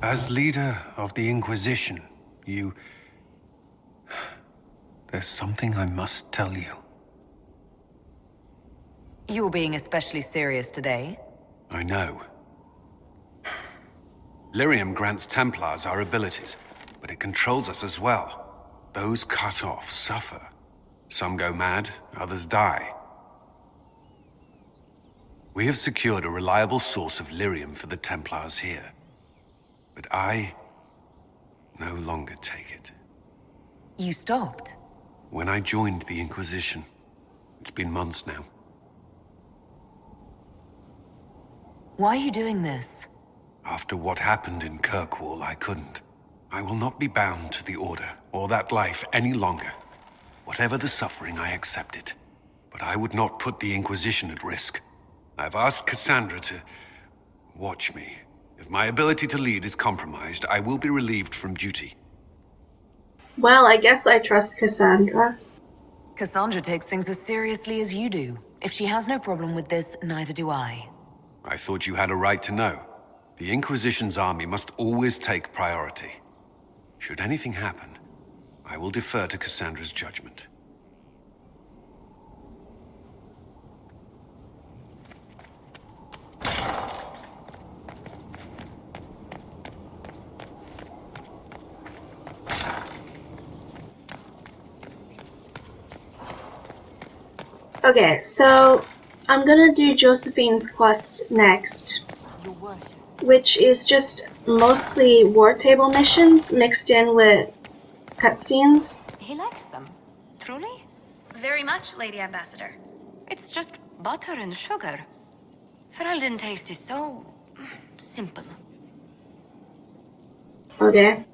As leader of the Inquisition, you... There's something I must tell you. You're being especially serious today. I know. Lyrium grants Templars our abilities, but it controls us as well. Those cut off suffer. Some go mad, others die. We have secured a reliable source of lyrium for the Templars here. But I no longer take it. You stopped? When I joined the Inquisition. It's been months now. Why are you doing this? After what happened in Kirkwall, I couldn't. I will not be bound to the Order, or that life any longer. Whatever the suffering, I accept it. But I would not put the Inquisition at risk. I've asked Cassandra to... watch me. If my ability to lead is compromised, I will be relieved from duty. Well, I guess I trust Cassandra. Cassandra takes things as seriously as you do. If she has no problem with this, neither do I. I thought you had a right to know. The Inquisition's army must always take priority. Should anything happen, I will defer to Cassandra's judgment. Okay, so I'm gonna do Josephine's quest next, which is just mostly war table missions mixed in with cutscenes. He likes them. Truly? Very much, Lady Ambassador. It's just butter and sugar. Ferelden taste is so... simple. Okay.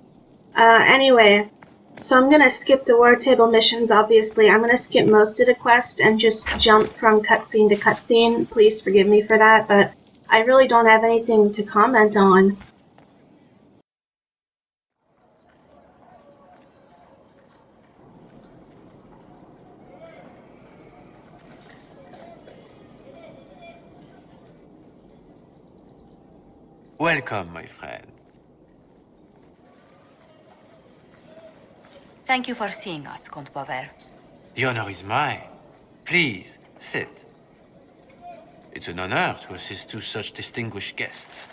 Anyway, so I'm gonna skip the war table missions, obviously. I'm gonna skip most of the quest and just jump from cutscene to cutscene. Please forgive me for that, but I really don't have anything to comment on. Welcome, my friend. Thank you for seeing us, Comte Baver. The honor is mine. Please, sit. It's an honor to assist two such distinguished guests.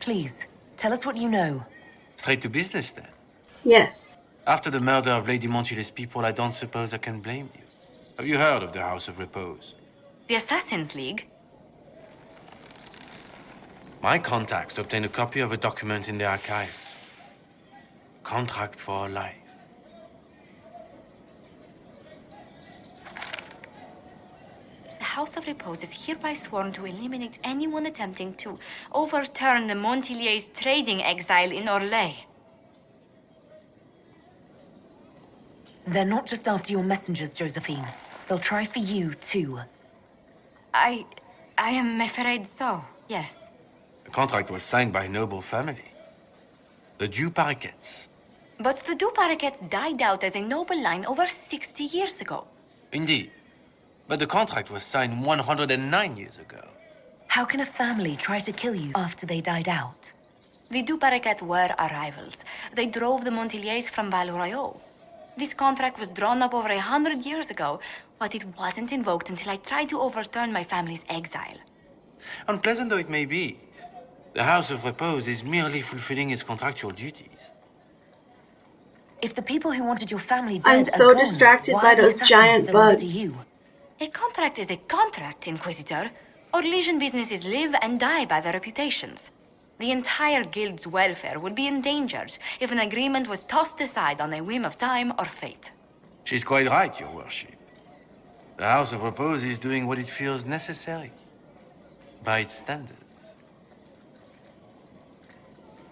Please, tell us what you know. Straight to business, then. Yes. After the murder of Lady Montula's people, I don't suppose I can blame you. Have you heard of the House of Repose? The Assassin's League? My contacts obtained a copy of a document in the archives. Contract for life. The House of Repose is hereby sworn to eliminate anyone attempting to overturn the Montiliers' trading exile in Orlais. They're not just after your messengers, Josephine. They'll try for you, too. I am afraid so, yes. The contract was signed by a noble family. The Du Paraquets. But the Du Paraquets died out as a noble line over 60 years ago. Indeed. But the contract was signed 109 years ago. How can a family try to kill you after they died out? The Du Paraquets were our rivals. They drove the Montiliers from Val Royaux. This contract was drawn up over 100 years ago, but it wasn't invoked until I tried to overturn my family's exile. Unpleasant though it may be, the House of Repose is merely fulfilling its contractual duties. If the people who wanted your family dead I'm are so gone, distracted why by are the those assassins giant still after bugs. you? A contract is a contract, Inquisitor. Orlesian businesses live and die by their reputations. The entire guild's welfare would be endangered if an agreement was tossed aside on a whim of time or fate. She's quite right, Your Worship. The House of Repose is doing what it feels necessary, by its standards.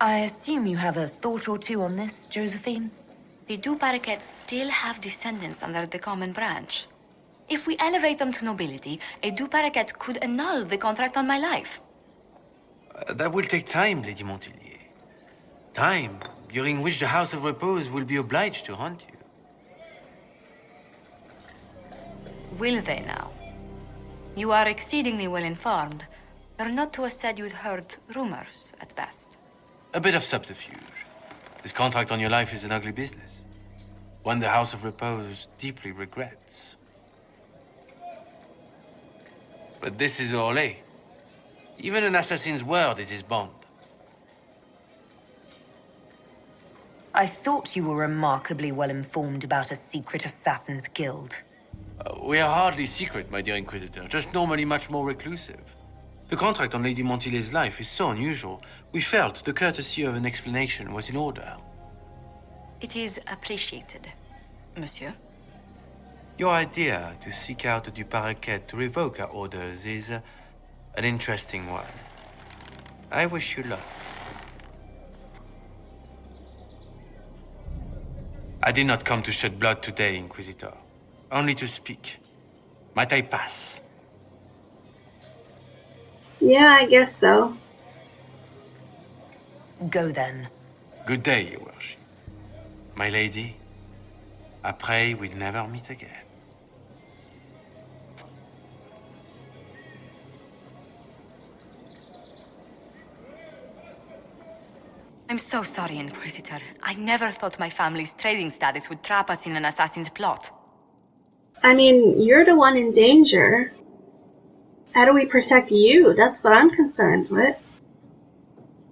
I assume you have a thought or two on this, Josephine? The Du Paraquets still have descendants under the common branch. If we elevate them to nobility, a Du Paraquet could annul the contract on my life. That will take time, Lady Montilier. Time during which the House of Repose will be obliged to hunt you. Will they now? You are exceedingly well informed. You're not to have said you'd heard rumors, at best. A bit of subterfuge. This contract on your life is an ugly business. One the House of Repose deeply regrets. But this is Orlais. Even an assassin's word is his bond. I thought you were remarkably well informed about a secret assassin's guild. We are hardly secret, my dear Inquisitor, just normally much more reclusive. The contract on Lady Montilet's life is so unusual, we felt the courtesy of an explanation was in order. It is appreciated, monsieur. Your idea to seek out Du Paraquet to revoke our orders is an interesting one. I wish you luck. I did not come to shed blood today, Inquisitor. Only to speak. Might I pass? Yeah, I guess so. Go then. Good day, Your Worship. My lady, I pray we never meet again. I'm so sorry, Inquisitor. I never thought my family's trading status would trap us in an assassin's plot. I mean, you're the one in danger. How do we protect you? That's what I'm concerned with.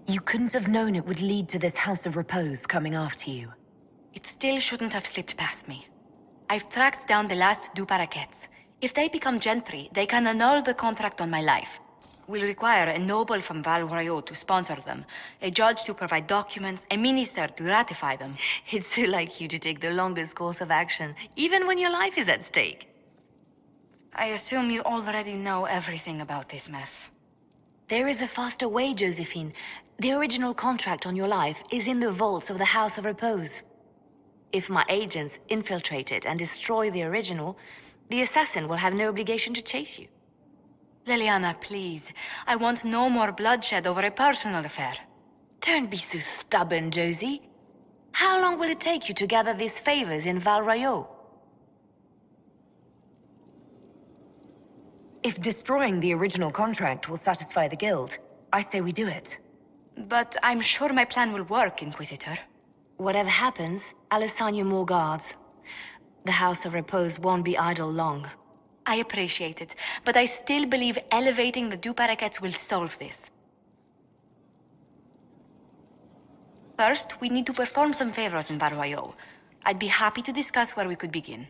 You couldn't have known it would lead to this House of Repose coming after you. It still shouldn't have slipped past me. I've tracked down the last Du Paraquets. If they become gentry, they can annul the contract on my life. We'll require a noble from Val Royeaux to sponsor them, a judge to provide documents, a minister to ratify them. It's so like you to take the longest course of action, even when your life is at stake. I assume you already know everything about this mess. There is a faster way, Josephine. The original contract on your life is in the vaults of the House of Repose. If my agents infiltrate it and destroy the original, the assassin will have no obligation to chase you. Leliana, please. I want no more bloodshed over a personal affair. Don't be so stubborn, Josie. How long will it take you to gather these favors in Val Royeaux? If destroying the original contract will satisfy the guild, I say we do it. But I'm sure my plan will work, Inquisitor. Whatever happens, I'll assign you more guards. The House of Repose won't be idle long. I appreciate it, but I still believe elevating the Du Paraquets will solve this. First, we need to perform some favors in Val Royeaux. I'd be happy to discuss where we could begin.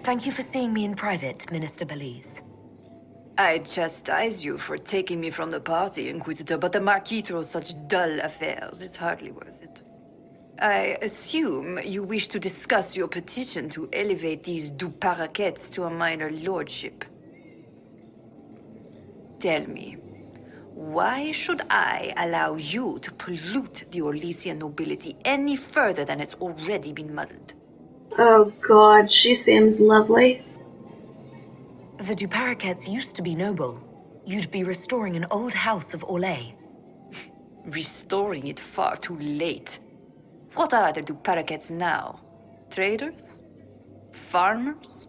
Thank you for seeing me in private, Minister Belize. I chastise you for taking me from the party, Inquisitor, but the Marquis throws such dull affairs. It's hardly worth it. I assume you wish to discuss your petition to elevate these Du Paraquets to a minor lordship. Tell me, why should I allow you to pollute the Orlesian nobility any further than it's already been muddled? Oh god, she seems lovely. The Du Paraquets used to be noble. You'd be restoring an old house of Orlais. Restoring it far too late. What are the Du Paraquets now? Traders? Farmers?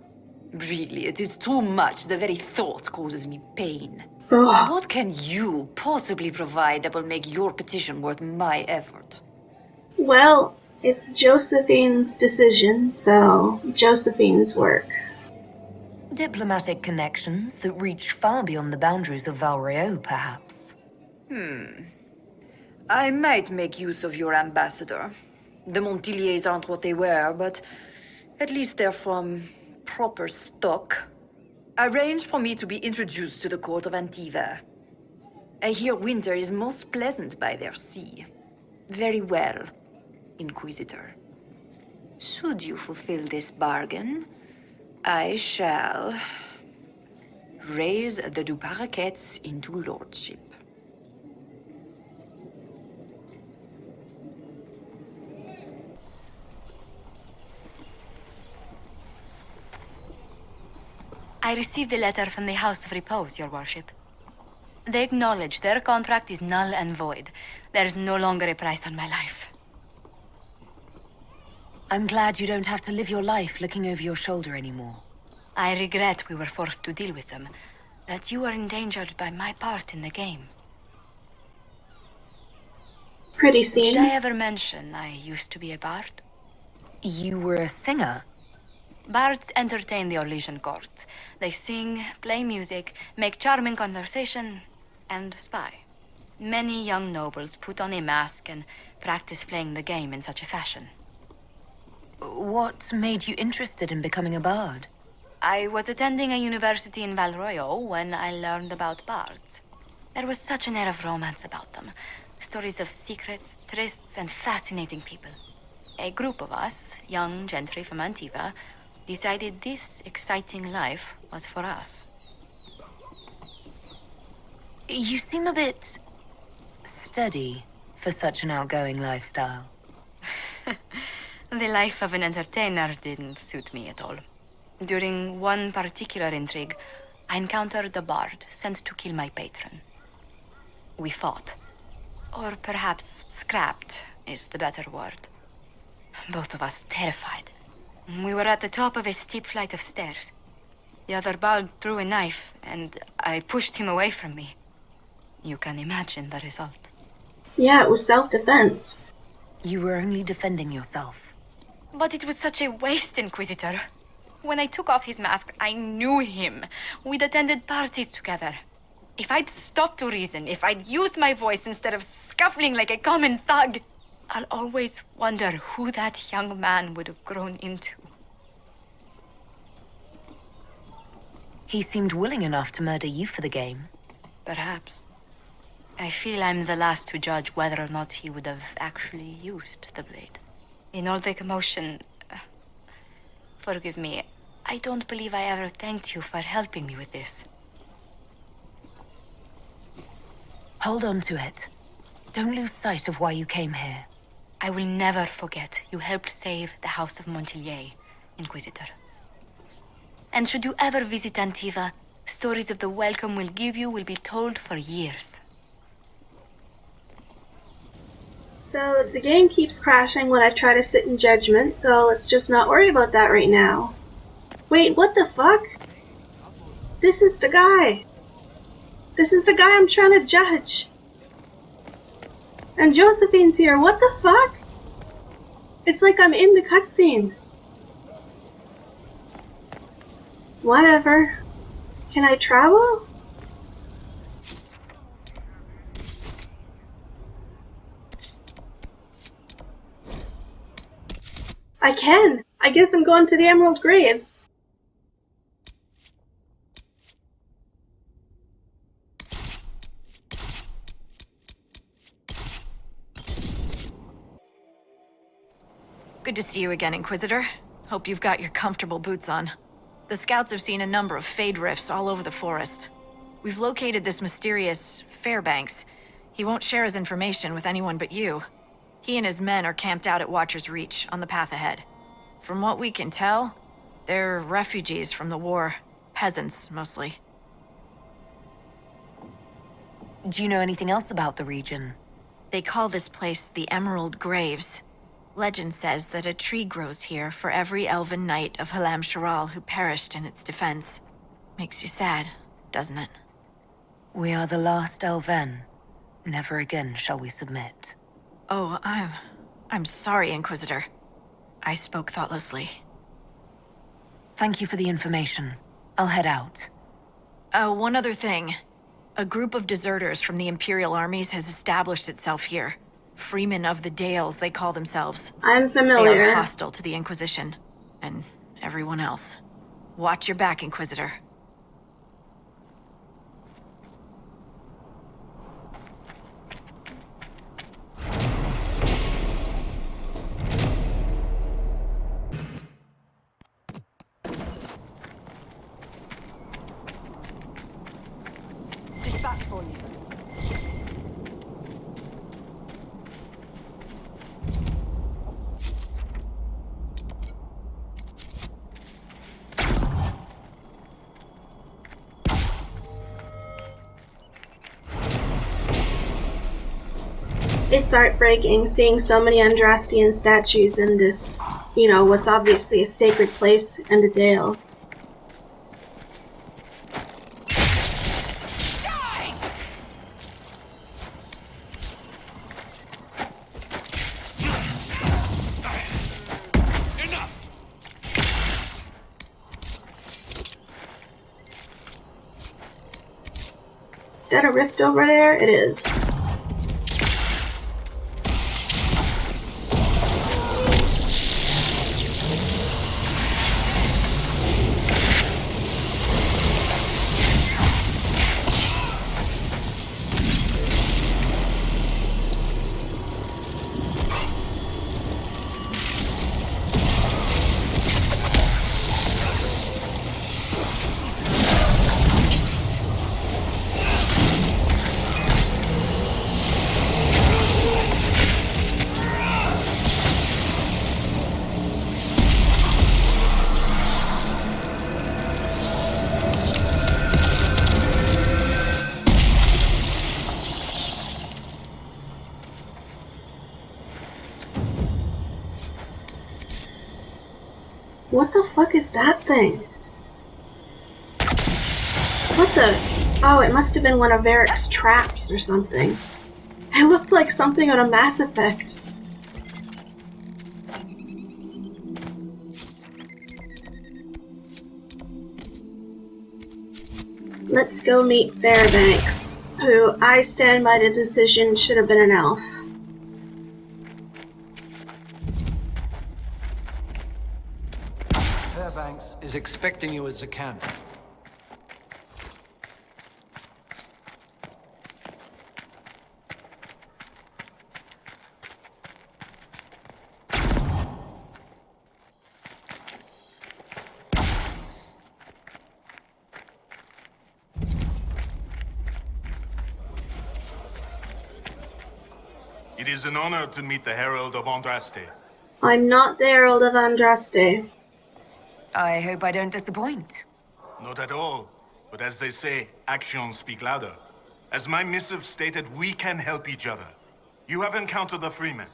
Really, it is too much. The very thought causes me pain. Ugh. What can you possibly provide that will make your petition worth my effort? Well, it's Josephine's decision, so Josephine's work. Diplomatic connections that reach far beyond the boundaries of Val Royeaux, perhaps. I might make use of your ambassador. The Montiliers aren't what they were, but at least they're from proper stock. Arrange for me to be introduced to the court of Antiver. I hear winter is most pleasant by their sea. Very well, Inquisitor. Should you fulfill this bargain, I shall raise the Du Paraquets into lordship. I received a letter from the House of Repose, Your Worship. They acknowledge their contract is null and void. There is no longer a price on my life. I'm glad you don't have to live your life looking over your shoulder anymore. I regret we were forced to deal with them. That you are endangered by my part in the game. Pretty Did I scene. ever mention I used to be a bard? You were a singer? Bards entertain the Orlesian court. They sing, play music, make charming conversation, and spy. Many young nobles put on a mask and practice playing the game in such a fashion. What made you interested in becoming a bard? I was attending a university in Valroyo when I learned about bards. There was such an air of romance about them. Stories of secrets, trysts, and fascinating people. A group of us, young gentry from Antiva, decided this exciting life was for us. You seem a bit steady for such an outgoing lifestyle. The life of an entertainer didn't suit me at all. During one particular intrigue, I encountered a bard sent to kill my patron. We fought. Or perhaps scrapped is the better word. Both of us terrified. We were at the top of a steep flight of stairs. The other bard threw a knife, and I pushed him away from me. You can imagine the result. Yeah, it was self-defense. You were only defending yourself. But it was such a waste, Inquisitor. When I took off his mask, I knew him. We'd attended parties together. If I'd stopped to reason, if I'd used my voice instead of scuffling like a common thug, I'll always wonder who that young man would have grown into. He seemed willing enough to murder you for the game. Perhaps. I feel I'm the last to judge whether or not he would have actually used the blade. In all the commotion... forgive me, I don't believe I ever thanked you for helping me with this. Hold on to it. Don't lose sight of why you came here. I will never forget you helped save the House of Montilyet, Inquisitor. And should you ever visit Antiva, stories of the welcome we'll give you will be told for years. So, the game keeps crashing when I try to sit in judgment, so let's just not worry about that right now. Wait, what the fuck? This is the guy. This is the guy I'm trying to judge. And Josephine's here, what the fuck? It's like I'm in the cutscene. Whatever. Can I travel? I can. I guess I'm going to the Emerald Graves. Good to see you again, Inquisitor. Hope you've got your comfortable boots on. The scouts have seen a number of fade rifts all over the forest. We've located this mysterious Fairbanks. He won't share his information with anyone but you. He and his men are camped out at Watcher's Reach, on the path ahead. From what we can tell, they're refugees from the war. Peasants, mostly. Do you know anything else about the region? They call this place the Emerald Graves. Legend says that a tree grows here for every elven knight of Halam Sharal who perished in its defense. Makes you sad, doesn't it? We are the last Elven. Never again shall we submit. Oh, I'm sorry, Inquisitor. I spoke thoughtlessly. Thank you for the information. I'll head out. One other thing. A group of deserters from the Imperial armies has established itself here. Freemen of the Dales, they call themselves. I'm They familiar. are hostile to the Inquisition, and everyone else. Watch your back, Inquisitor. It's heartbreaking seeing so many Andrastian statues in this, you know, what's obviously a sacred place in the Dales. Is that a rift over there? It is. What the fuck is that thing? What the? Oh, it must have been one of Eric's traps or something. It looked like something on a Mass Effect. Let's go meet Fairbanks, who I stand by the decision should have been an elf. Fairbanks is expecting you at the camp. It is an honor to meet the Herald of Andraste. I'm not the Herald of Andraste. I hope I don't disappoint. Not at all. But as they say, actions speak louder. As my missive stated, we can help each other. You have encountered the Freemen.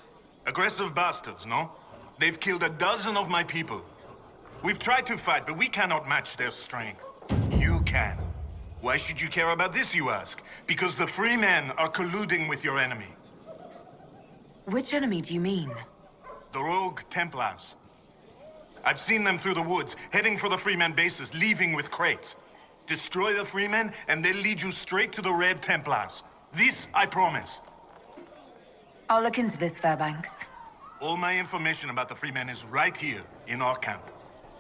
Aggressive bastards, no? They've killed a dozen of my people. We've tried to fight, but we cannot match their strength. You can. Why should you care about this, you ask? Because the Freemen are colluding with your enemy. Which enemy do you mean? The rogue Templars. I've seen them through the woods, heading for the Freemen bases, leaving with crates. Destroy the Freemen, and they'll lead you straight to the Red Templars. This I promise. I'll look into this, Fairbanks. All my information about the Freemen is right here, in our camp.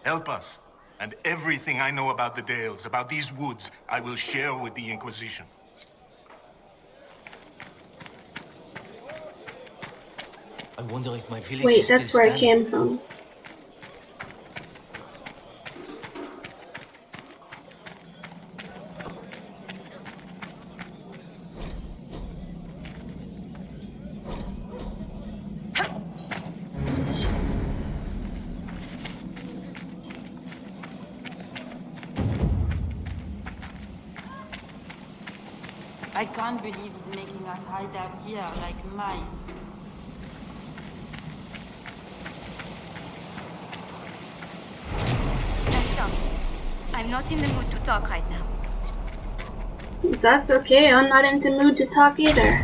Help us, and everything I know about the Dales, about these woods, I will share with the Inquisition. I wonder if my village Wait, is that's still where I standing. came from. I can't believe he's making us hide out here like mice. I'm not in the mood to talk right now. That's okay, I'm not in the mood to talk either.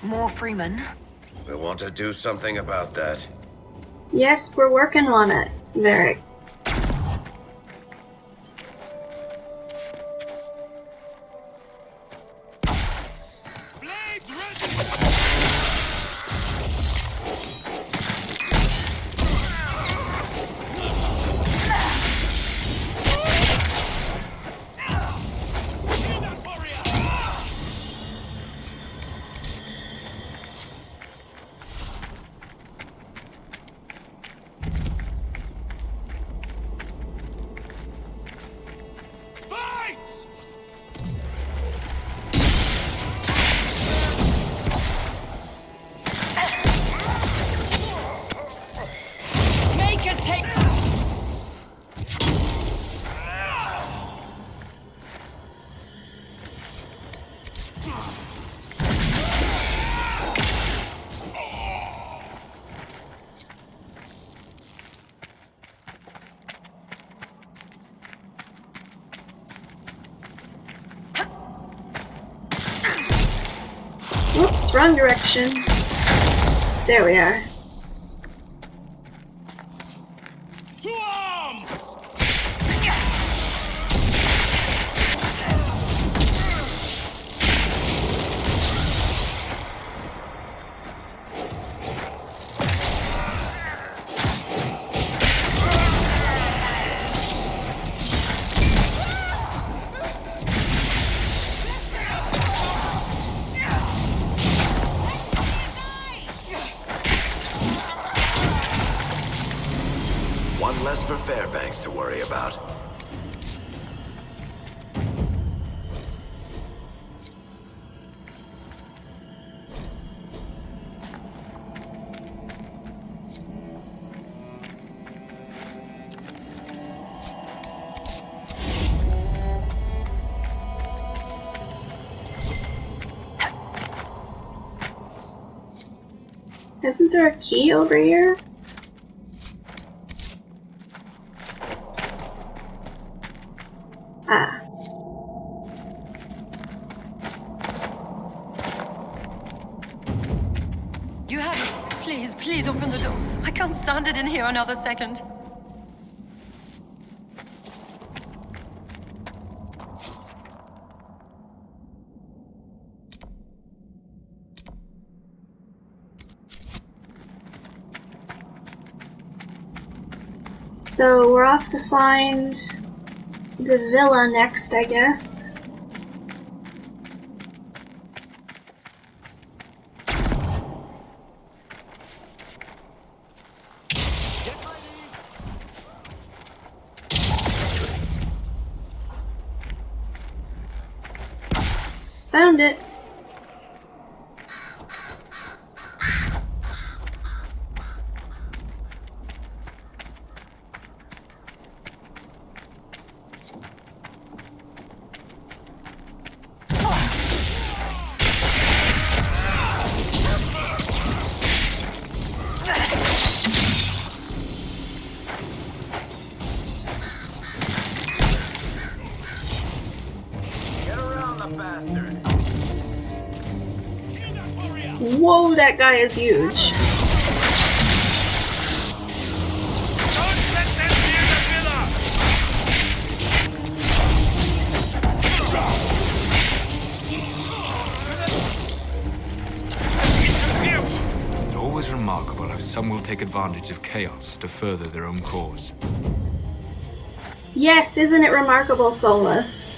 More Freemen. We'll want to do something about that. Yes, we're working on it, Varric. Oops, wrong direction. There we are. One less for Fairbanks to worry about. Isn't there a key over here? Ah. You have it. Please, please open the door. I can't stand it in here another second. So we're off to find the villa next, I guess. Found it. Whoa, that guy is huge. It's always remarkable how some will take advantage of chaos to further their own cause. Yes, isn't it remarkable, Solus?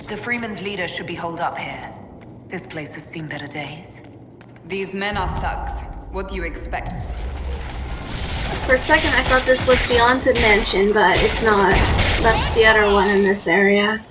The Freeman's leader should be holed up here. This place has seen better days. These men are thugs. What do you expect? For a second I thought this was the Haunted Mansion, but it's not. That's the other one in this area.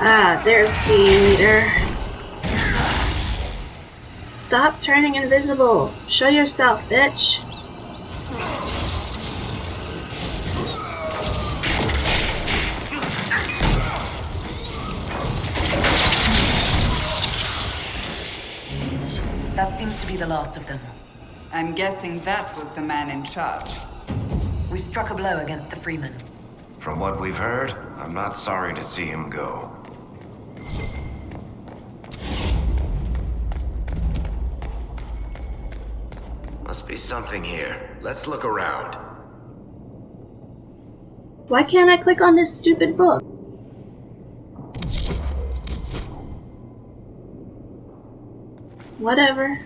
Ah, there's the leader. Stop turning invisible. Show yourself, bitch. That seems to be the last of them. I'm guessing that was the man in charge. We've struck a blow against the Freeman. From what we've heard, I'm not sorry to see him go. Must be something here. Let's look around. Why can't I click on this stupid book? Whatever.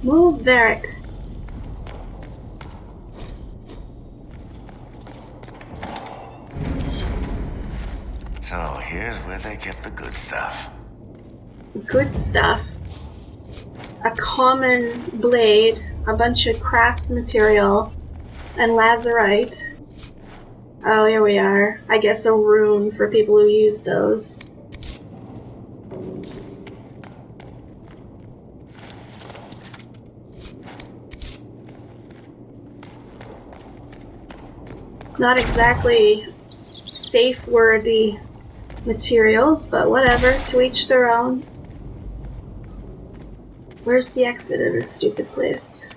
Move, Varric. So here's where they get the good stuff. Good stuff. A common blade, a bunch of crafts material, and lazarite. Oh, here we are. I guess a rune for people who use those. Not exactly safe-worthy materials, but whatever, to each their own. Where's the exit of this stupid place?